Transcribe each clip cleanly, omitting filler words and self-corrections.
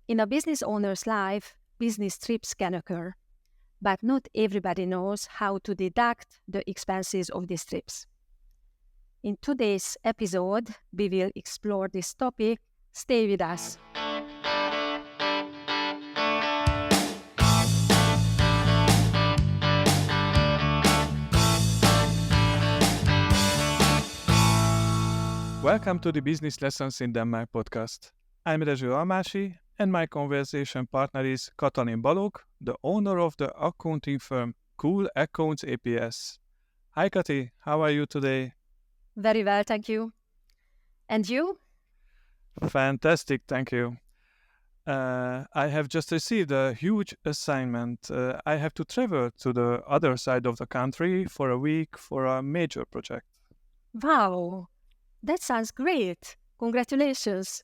In a business owner's life, business trips can occur, but not everybody knows how to deduct the expenses of these trips. In today's episode, we will explore this topic. Stay with us. Welcome to the Business Lessons in Denmark podcast. I'm Rezső Almási, and my conversation partner is Katalin Balog, the owner of the accounting firm Cool Accounts APS. Hi Kati, how are you today? Very well, thank you. And you? Fantastic, thank you. I have just received a huge assignment. I have to travel to the other side of the country for a week for a major project. Wow, that sounds great. Congratulations.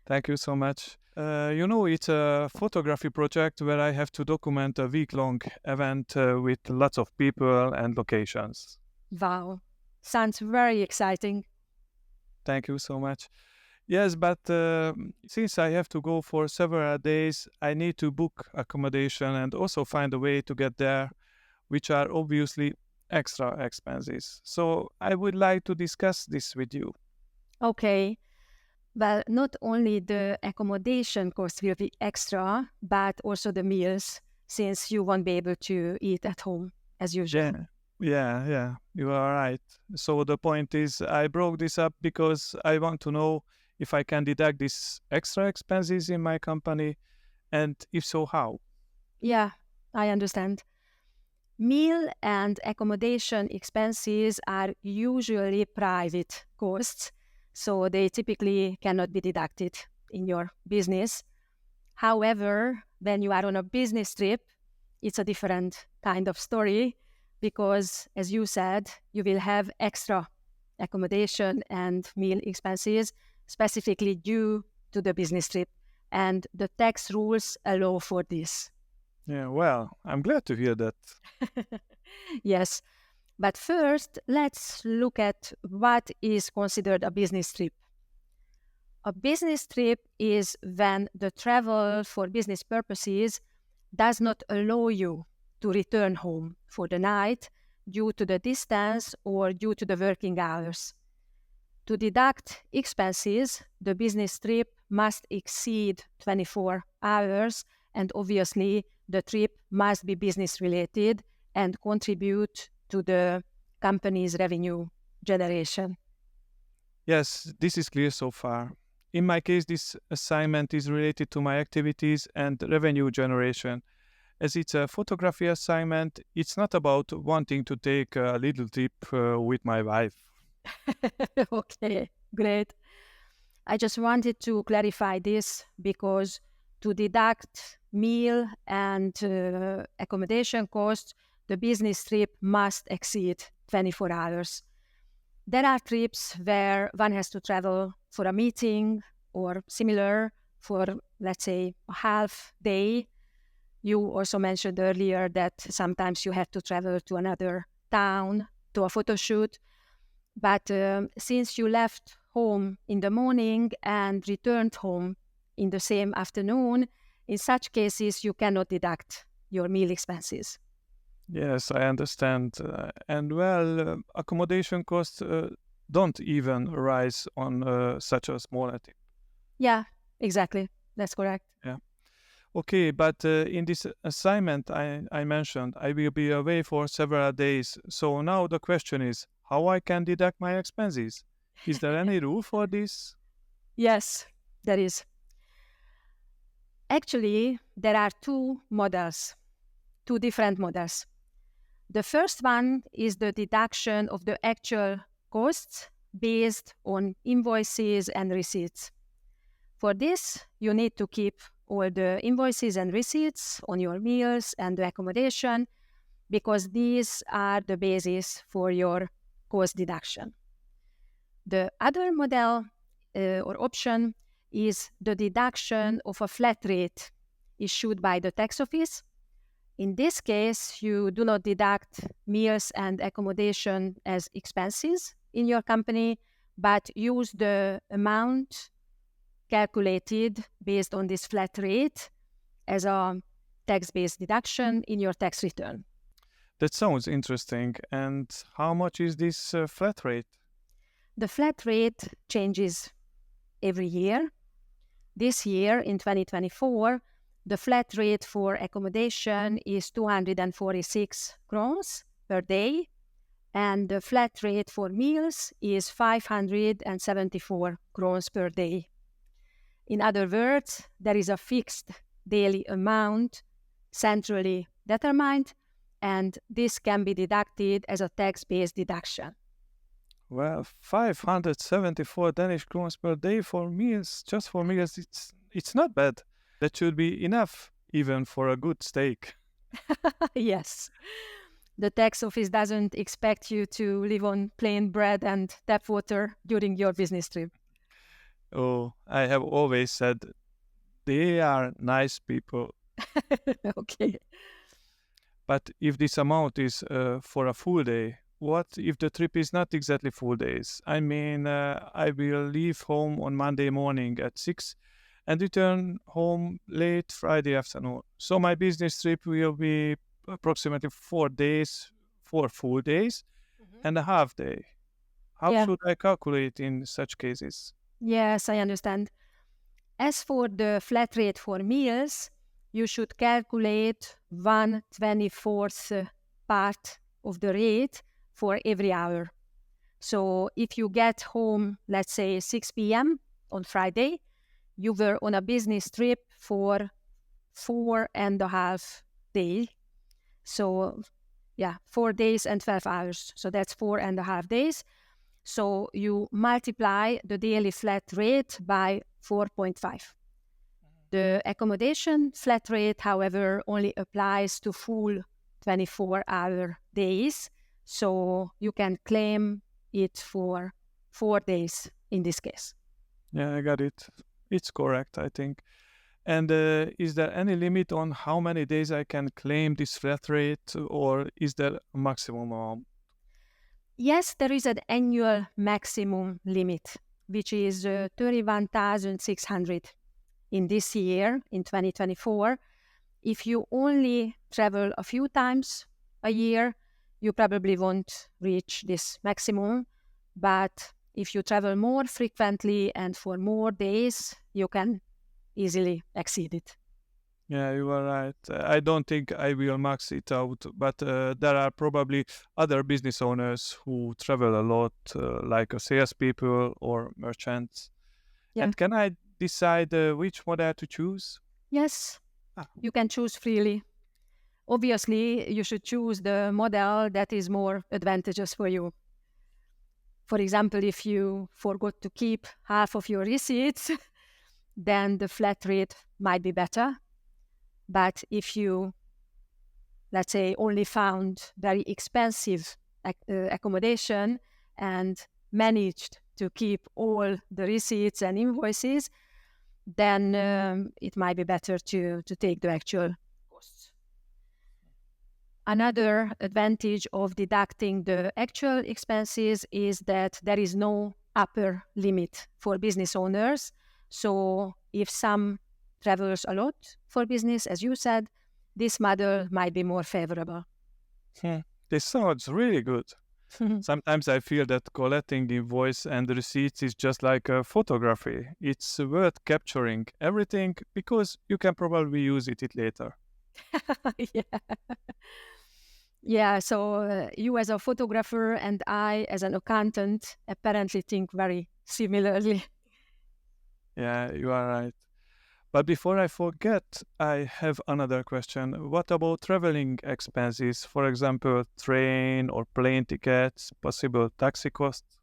Thank you so much. It's a photography project where I have to document a week-long event with lots of people and locations. Wow, sounds very exciting. Thank you so much. Yes, but since I have to go for several days, I need to book accommodation and also find a way to get there, which are obviously extra expenses. So I would like to discuss this with you. Okay. Well, not only the accommodation cost will be extra, but also the meals, since you won't be able to eat at home as usual. Yeah, you are right. So the point is, I broke this up because I want to know if I can deduct these extra expenses in my company, and if so, how? Yeah, I understand. Meal and accommodation expenses are usually private costs, so they typically cannot be deducted in your business. However, when you are on a business trip, it's a different kind of story because, as you said, you will have extra accommodation and meal expenses specifically due to the business trip, and the tax rules allow for this. Yeah, well, I'm glad to hear that. Yes, but first, let's look at what is considered a business trip. A business trip is when the travel for business purposes does not allow you to return home for the night due to the distance or due to the working hours. To deduct expenses, the business trip must exceed 24 hours, and obviously the trip must be business related and contribute to the company's revenue generation. Yes, this is clear so far. In my case, this assignment is related to my activities and revenue generation. As it's a photography assignment, it's not about wanting to take a little trip with my wife. Okay, great. I just wanted to clarify this because to deduct meal and accommodation costs, the business trip must exceed 24 hours. There are trips where one has to travel for a meeting or similar for, let's say, a half day. You also mentioned earlier that sometimes you have to travel to another town to a photo shoot. But since you left home in the morning and returned home in the same afternoon, in such cases, you cannot deduct your meal expenses. Yes, I understand. Accommodation costs don't even rise on such a small tip. Yeah, exactly. That's correct. Yeah. Okay, but in this assignment I mentioned, I will be away for several days. So now the question is how I can deduct my expenses. Is there any rule for this? Yes, there is. Actually, there are two different models. The first one is the deduction of the actual costs based on invoices and receipts. For this, you need to keep all the invoices and receipts on your meals and the accommodation because these are the basis for your cost deduction. The other model or option is the deduction of a flat rate issued by the tax office. In this case, you do not deduct meals and accommodation as expenses in your company, but use the amount calculated based on this flat rate as a tax-based deduction in your tax return. That sounds interesting. And how much is this flat rate? The flat rate changes every year. This year, in 2024, the flat rate for accommodation is 246 crowns per day, and the flat rate for meals is 574 crowns per day. In other words, there is a fixed daily amount centrally determined, and this can be deducted as a tax-based deduction. Well, 574 Danish crowns per day for meals, just for meals, it's not bad. That should be enough, even for a good steak. Yes. The tax office doesn't expect you to live on plain bread and tap water during your business trip. Oh, I have always said they are nice people. Okay. But if this amount is for a full day, what if the trip is not exactly full days? I mean, I will leave home on Monday morning at 6 and return home late Friday afternoon. So my business trip will be approximately 4 days, 4 full days, and a half day. How Yeah. should I calculate in such cases? Yes, I understand. As for the flat rate for meals, you should calculate 1/24th part of the rate for every hour. So if you get home, let's say 6 p.m. on Friday, you were on a business trip for 4.5 days. So 4 days and 12 hours. So that's 4.5 days. So you multiply the daily flat rate by 4.5. The accommodation flat rate, however, only applies to full 24-hour days. So you can claim it for 4 days in this case. Yeah, I got it. It's correct, I think. And is there any limit on how many days I can claim this flat rate, or is there a maximum amount? Yes, there is an annual maximum limit, which is 31,600 in this year, in 2024. If you only travel a few times a year, you probably won't reach this maximum. But if you travel more frequently and for more days, you can easily exceed it. Yeah, you are right. I don't think I will max it out, but there are probably other business owners who travel a lot, like salespeople or merchants. Yeah. And can I decide which model to choose? Yes, Ah. you can choose freely. Obviously, you should choose the model that is more advantageous for you. For example, if you forgot to keep half of your receipts, then the flat rate might be better. But if you, let's say, only found very expensive accommodation and managed to keep all the receipts and invoices, then it might be better to take the actual costs. Another advantage of deducting the actual expenses is that there is no upper limit for business owners. So if some travels a lot for business, as you said, this model might be more favorable. This sounds really good. Sometimes I feel that collecting invoice and receipts is just like a photography. It's worth capturing everything because you can probably use it later. Yeah. Yeah, so you as a photographer and I as an accountant apparently think very similarly. Yeah, you are right. But before I forget, I have another question. What about traveling expenses? For example, train or plane tickets, possible taxi costs?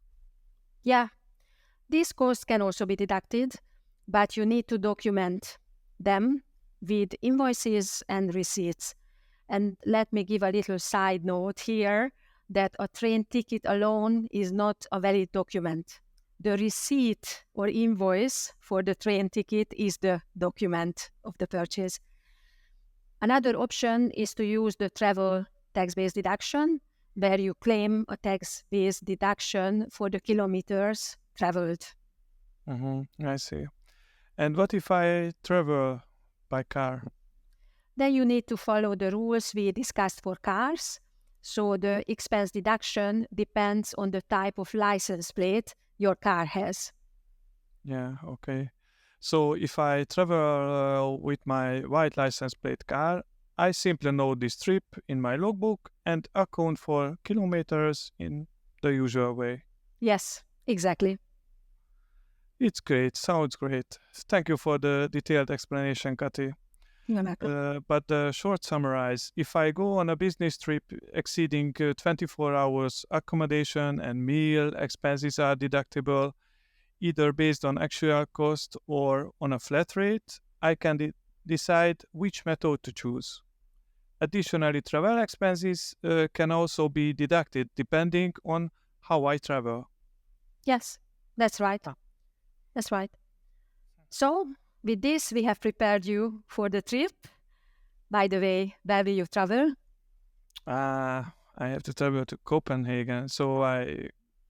Yeah, these costs can also be deducted, but you need to document them with invoices and receipts. And let me give a little side note here that a train ticket alone is not a valid document. The receipt or invoice for the train ticket is the document of the purchase. Another option is to use the travel tax-based deduction, where you claim a tax-based deduction for the kilometers traveled. I see. And what if I travel by car? Then you need to follow the rules we discussed for cars. So the expense deduction depends on the type of license plate your car has. Yeah, okay. So if I travel with my white license plate car, I simply note this trip in my logbook and account for kilometers in the usual way. Yes, exactly. It's great, sounds great. Thank you for the detailed explanation, Kati. You're welcome. But short summarize, if I go on a business trip exceeding 24 hours, accommodation and meal expenses are deductible, either based on actual cost or on a flat rate. I can decide which method to choose. Additionally, travel expenses can also be deducted depending on how I travel. Yes, that's right. Ah. That's right. So, with this, we have prepared you for the trip. By the way, where will you travel? I have to travel to Copenhagen, so I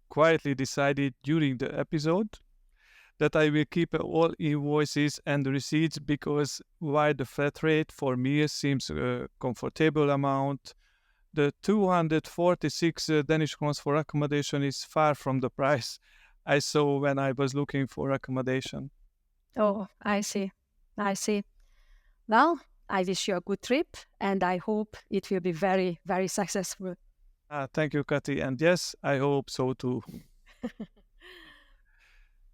quietly decided during the episode that I will keep all invoices and receipts because while the flat rate for meals seems a comfortable amount, the 246 Danish crowns for accommodation is far from the price I saw when I was looking for accommodation. Oh, I see. I see. Well, I wish you a good trip and I hope it will be very, very successful. Thank you, Kati. And yes, I hope so too.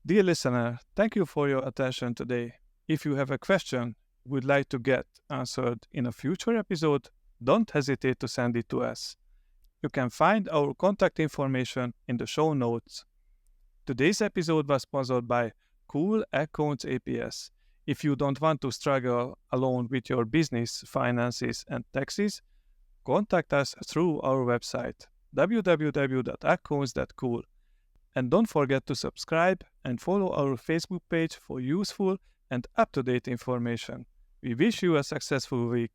Dear listener, thank you for your attention today. If you have a question you would like to get answered in a future episode, don't hesitate to send it to us. You can find our contact information in the show notes. Today's episode was sponsored by Cool Accounts APS. If you don't want to struggle alone with your business, finances, and taxes, contact us through our website www.accounts.cool. And don't forget to subscribe and follow our Facebook page for useful and up-to-date information. We wish you a successful week.